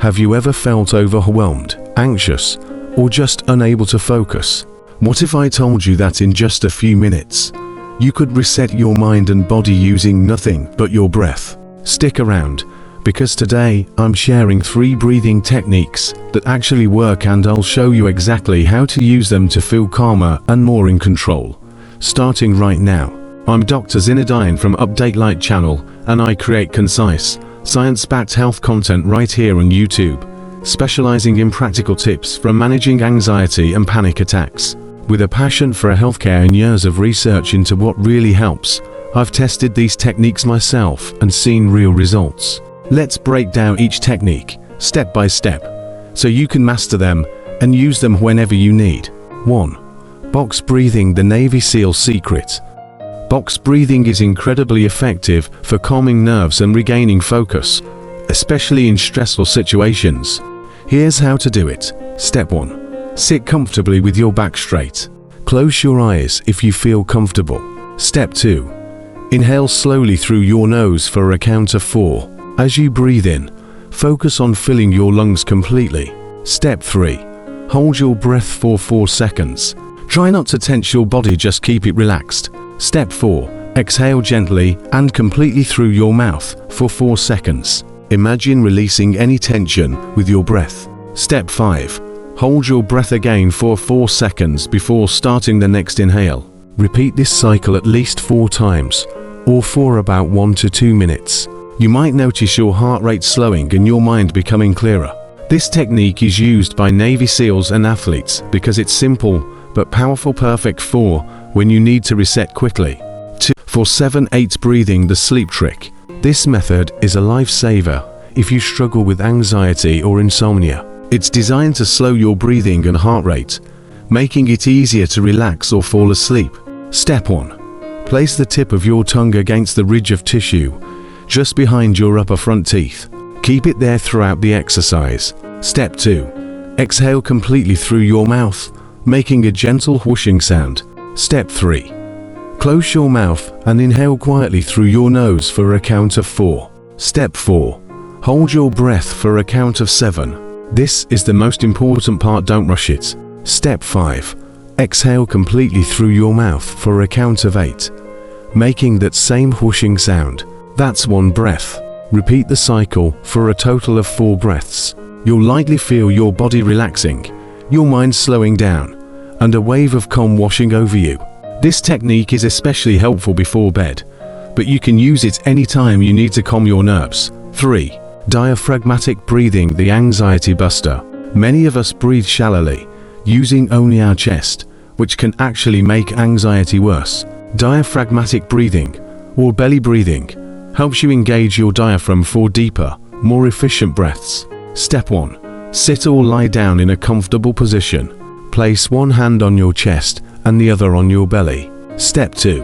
Have you ever felt overwhelmed, anxious, or just unable to focus? What if I told you that in just a few minutes, you could reset your mind and body using nothing but your breath? Stick around, because today I'm sharing 3 breathing techniques that actually work, and I'll show you exactly how to use them to feel calmer and more in control. Starting right now. I'm Dr. Zinedine from Update Light channel, and I create concise, science-backed health content right here on YouTube, specializing in practical tips from managing anxiety and panic attacks. With a passion for healthcare and years of research into what really helps, I've tested these techniques myself and seen real results. Let's break down each technique, step by step, so you can master them and use them whenever you need. 1. Box breathing, the Navy SEAL secret. Box breathing is incredibly effective for calming nerves and regaining focus, especially in stressful situations. Here's how to do it. Step 1. Sit comfortably with your back straight. Close your eyes if you feel comfortable. Step 2. Inhale slowly through your nose for a count of 4. As you breathe in, focus on filling your lungs completely. Step 3. Hold your breath for 4 seconds. Try not to tense your body, just keep it relaxed. Step 4. Exhale gently and completely through your mouth for 4 seconds. Imagine releasing any tension with your breath. Step 5. Hold your breath again for 4 seconds before starting the next inhale. Repeat this cycle at least 4 times, or for about 1 to 2 minutes. You might notice your heart rate slowing and your mind becoming clearer. This technique is used by Navy SEALs and athletes because it's simple but powerful, perfect for when you need to reset quickly. 2. For 7-8 breathing, the sleep trick. This method is a lifesaver if you struggle with anxiety or insomnia. It's designed to slow your breathing and heart rate, making it easier to relax or fall asleep. Step 1. Place the tip of your tongue against the ridge of tissue just behind your upper front teeth. Keep it there throughout the exercise. Step 2. Exhale completely through your mouth, making a gentle whooshing sound. Step 3. Close your mouth and inhale quietly through your nose for a count of 4. Step 4. Hold your breath for a count of 7. This is the most important part, don't rush it. Step 5. Exhale completely through your mouth for a count of 8, making that same whooshing sound. That's 1 breath. Repeat the cycle for a total of 4 breaths. You'll likely feel your body relaxing, your mind slowing down, and a wave of calm washing over you. This technique is especially helpful before bed, but you can use it anytime you need to calm your nerves. 3. Diaphragmatic breathing, the anxiety buster. Many of us breathe shallowly, using only our chest, which can actually make anxiety worse. Diaphragmatic breathing, or belly breathing, helps you engage your diaphragm for deeper, more efficient breaths. Step 1. Sit or lie down in a comfortable position. Place one hand on your chest and the other on your belly. Step 2.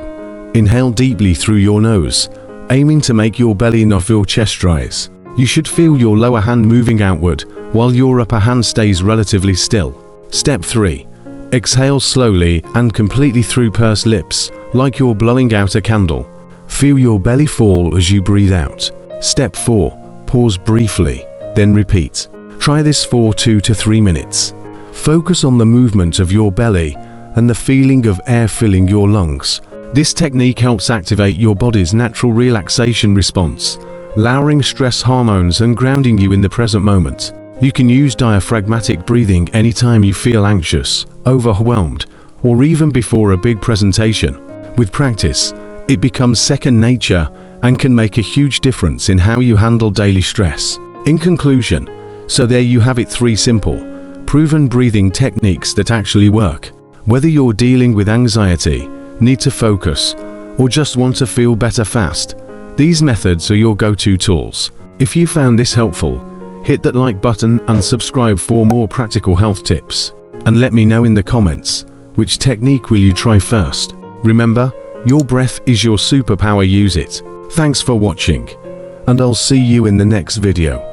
Inhale deeply through your nose, aiming to make your belly off your chest rise. You should feel your lower hand moving outward while your upper hand stays relatively still. Step 3. Exhale slowly and completely through pursed lips, like you're blowing out a candle. Feel your belly fall as you breathe out. Step 4. Pause briefly, then repeat. Try this for 2 to 3 minutes. Focus on the movement of your belly and the feeling of air filling your lungs. This technique helps activate your body's natural relaxation response, lowering stress hormones and grounding you in the present moment. You can use diaphragmatic breathing anytime you feel anxious, overwhelmed, or even before a big presentation. With practice, it becomes second nature and can make a huge difference in how you handle daily stress. In conclusion, so there you have it, 3 simple, proven breathing techniques that actually work. Whether you're dealing with anxiety, need to focus, or just want to feel better fast, these methods are your go-to tools. If you found this helpful, hit that like button and subscribe for more practical health tips. And let me know in the comments, which technique will you try first? Remember, your breath is your superpower, use it. Thanks for watching, and I'll see you in the next video.